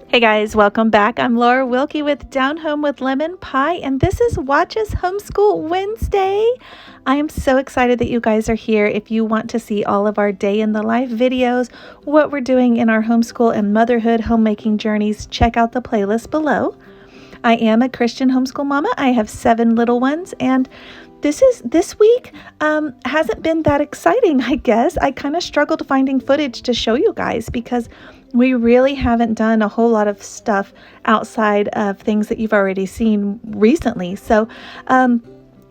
Hey guys, welcome back. I'm Laura Wilkie with Down Home with Lemon Pie, and this is Watch Us Homeschool Wednesday. I am so excited that you guys are here. If you want to see all of our day in the life videos, what we're doing in our homeschool and motherhood homemaking journeys, check out the playlist below. I am a Christian homeschool mama. I have 7 little ones, and this week hasn't been that exciting, I guess. I kind of struggled finding footage to show you guys because we really haven't done a whole lot of stuff outside of things that you've already seen recently. So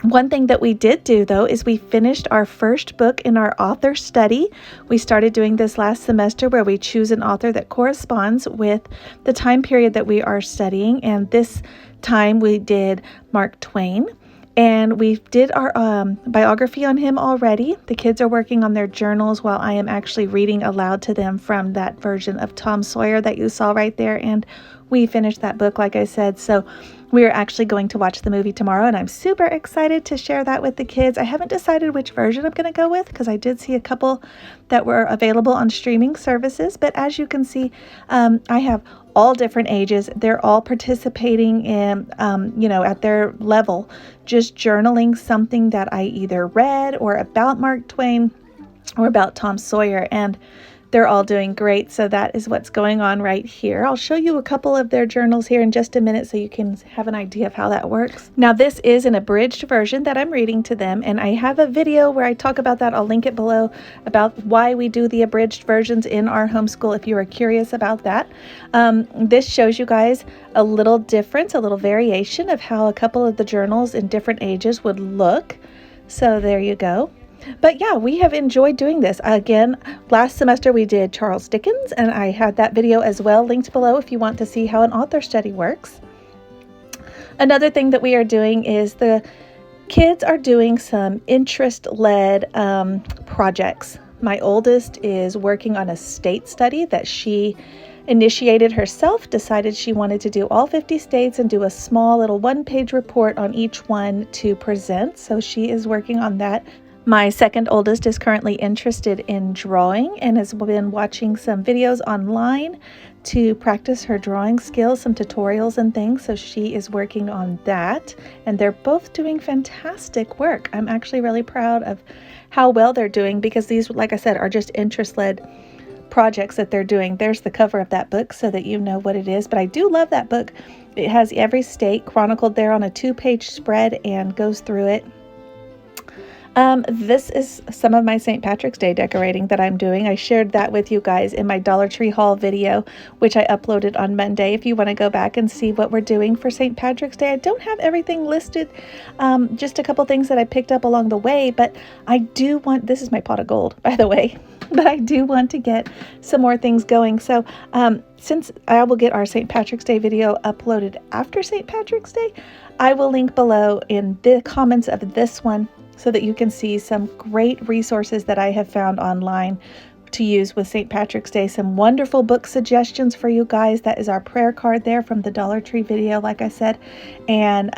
one thing that we did do, though, is we finished our first book in our author study. We started doing this last semester where we choose an author that corresponds with the time period that we are studying. And this time we did Mark Twain. And we did our biography on him already. The kids are working on their journals while I am actually reading aloud to them from that version of Tom Sawyer that you saw right there. And we finished that book, like I said. So we are actually going to watch the movie tomorrow, and I'm super excited to share that with the kids. I haven't decided which version I'm going to go with because I did see a couple that were available on streaming services. But as you can see, I have all different ages. They're all participating in, at their level, just journaling something that I either read or about Mark Twain or about Tom Sawyer, and they're all doing great. So that is what's going on right here. I'll show you a couple of their journals here in just a minute so you can have an idea of how that works. Now, this is an abridged version that I'm reading to them, and I have a video where I talk about that. I'll link it below about why we do the abridged versions in our homeschool if you are curious about that. This shows you guys a little difference, a little variation of how a couple of the journals in different ages would look. So there you go. But yeah, we have enjoyed doing this. Again, last semester we did Charles Dickens, and I had that video as well linked below if you want to see how an author study works. Another thing that we are doing is the kids are doing some interest-led projects. My oldest is working on a state study that she initiated herself, decided she wanted to do all 50 states and do a small little one-page report on each one to present. So she is working on that. My second oldest is currently interested in drawing and has been watching some videos online to practice her drawing skills, some tutorials and things. So she is working on that, and they're both doing fantastic work. I'm actually really proud of how well they're doing because these, like I said, are just interest-led projects that they're doing. There's the cover of that book so that you know what it is. But I do love that book. It has every state chronicled there on a 2-page spread and goes through it. This is some of my St. Patrick's Day decorating that I'm doing. I shared that with you guys in my Dollar Tree haul video, which I uploaded on Monday. If you want to go back and see what we're doing for St. Patrick's Day, I don't have everything listed, just a couple things that I picked up along the way, but I do want, this is my pot of gold, by the way, but I do want to get some more things going. So, since I will get our St. Patrick's Day video uploaded after St. Patrick's Day, I will link below in the comments of this one so that you can see some great resources that I have found online to use with St. Patrick's Day. Some wonderful book suggestions for you guys. That is our prayer card there from the Dollar Tree video, like I said. And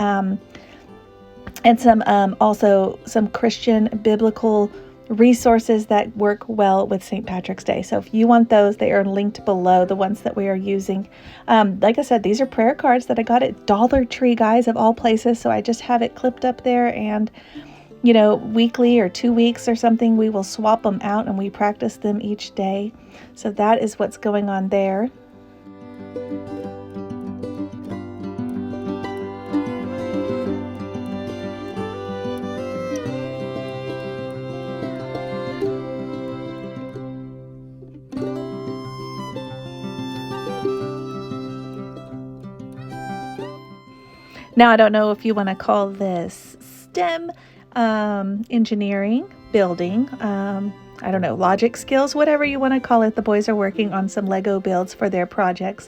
some also some Christian biblical resources that work well with St. Patrick's Day. So if you want those, they are linked below, the ones that we are using. Like I said, these are prayer cards that I got at Dollar Tree, guys, of all places. So I just have it clipped up there, and weekly or 2 weeks or something, we will swap them out and we practice them each day. So that is what's going on there. Now, I don't know if you want to call this STEM, engineering, building, I don't know, logic skills, whatever you want to call it. The boys are working on some Lego builds for their projects.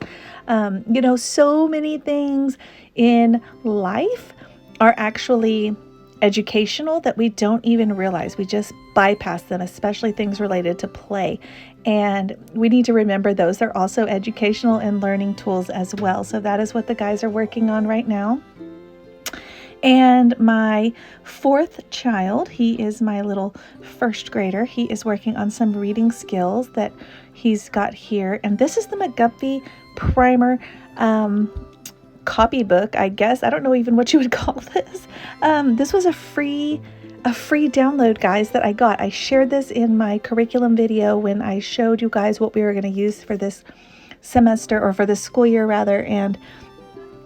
So many things in life are actually educational that we don't even realize. We just bypass them, especially things related to play. And we need to remember those are also educational and learning tools as well. So that is what the guys are working on right now. And my fourth child, he is my little first grader. He is working on some reading skills that he's got here. And this is the McGuffey primer copybook, I guess. I don't know even what you would call this. This was a free download, guys, that I got. I shared this in my curriculum video when I showed you guys what we were going to use for this semester, or for this school year rather, and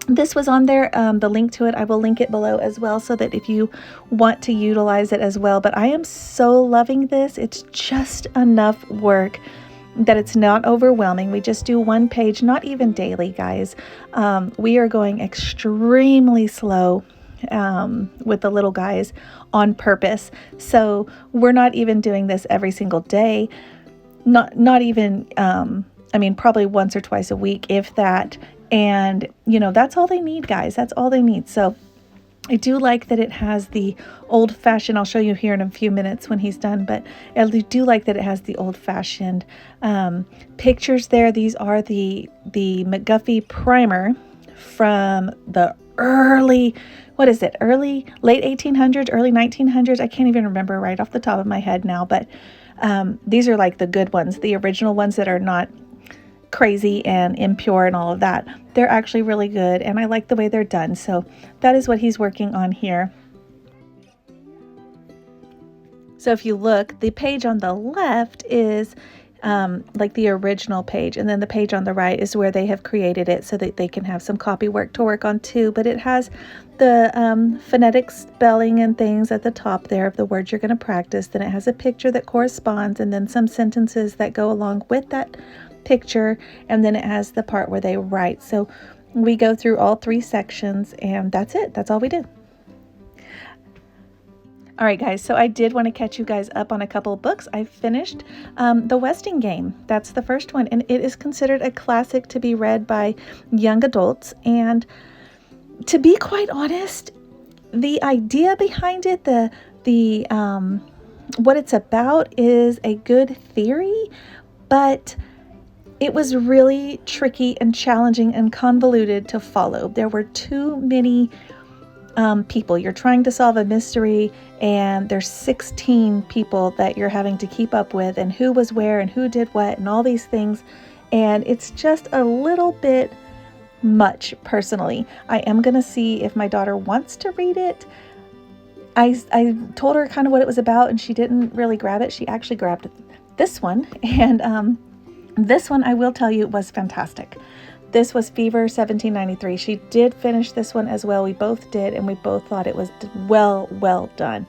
this was on there. The link to it, I will link it below as well, so that if you want to utilize it as well. But I am so loving this. It's just enough work that it's not overwhelming. We just do one page, not even daily, guys. We are going extremely slow with the little guys on purpose. So we're not even doing this every single day. Not even, I mean, probably once or twice a week, if that. And, you know, that's all they need, guys. That's all they need. So I do like that it has the old-fashioned, I'll show you here in a few minutes when he's done, but I do like that it has the old-fashioned pictures there. These are the McGuffey primer from the late 1800s, early 1900s. I can't even remember right off the top of my head now, but these are like the good ones, the original ones that are not crazy and impure and all of that. They're actually really good, and I like the way they're done. So that is what he's working on here. So if you look, the page on the left is like the original page, and then the page on the right is where they have created it so that they can have some copy work to work on too. But it has the phonetic spelling and things at the top there of the words you're going to practice. Then it has a picture that corresponds, and then some sentences that go along with that picture, and then it has the part where they write. So we go through all three sections, and that's it. That's all we did. All right, guys, so I did want to catch you guys up on a couple of books. I finished The Westing Game. That's the first one, and it is considered a classic to be read by young adults. And to be quite honest, the idea behind it, the what it's about is a good theory, but it was really tricky and challenging and convoluted to follow. There were too many people. You're trying to solve a mystery, and there's 16 people that you're having to keep up with, and who was where and who did what and all these things. And it's just a little bit much, personally. I am going to see if my daughter wants to read it. I told her kind of what it was about, and she didn't really grab it. She actually grabbed this one, and this one, I will tell you, was fantastic. This was Fever 1793. She did finish this one as well. We both did, and we both thought it was well done.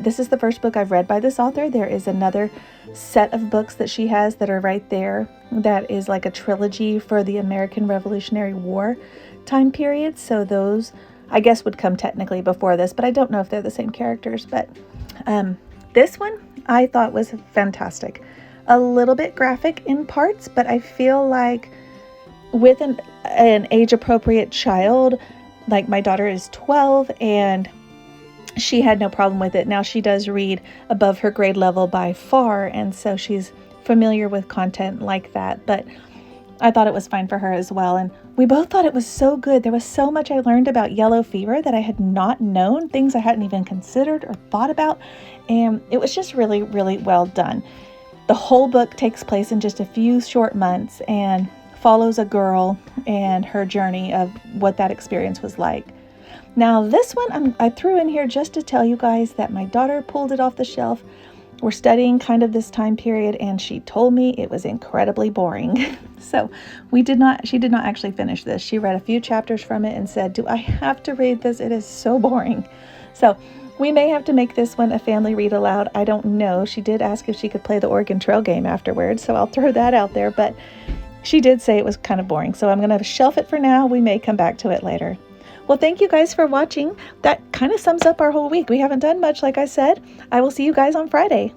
This is the first book I've read by this author. There is another set of books that she has that are right there that is like a trilogy for the American Revolutionary War time period. So those, I guess, would come technically before this, but I don't know if they're the same characters. But this one I thought was fantastic. A little bit graphic in parts, but I feel like with an age-appropriate child, like my daughter is 12, and she had no problem with it. Now she does read above her grade level by far, and so she's familiar with content like that, but I thought it was fine for her as well. And we both thought it was so good. There was so much I learned about yellow fever that I had not known, things I hadn't even considered or thought about, and it was just really, really well done. The whole book takes place in just a few short months and follows a girl and her journey of what that experience was like. Now, this one I threw in here just to tell you guys that my daughter pulled it off the shelf. We're studying kind of this time period, and she told me it was incredibly boring. So she did not actually finish this. She read a few chapters from it and said, "Do I have to read this? It is so boring." So we may have to make this one a family read aloud. I don't know. She did ask if she could play the Oregon Trail game afterwards, so I'll throw that out there. But she did say it was kind of boring, so I'm going to shelf it for now. We may come back to it later. Well, thank you guys for watching. That kind of sums up our whole week. We haven't done much, like I said. I will see you guys on Friday.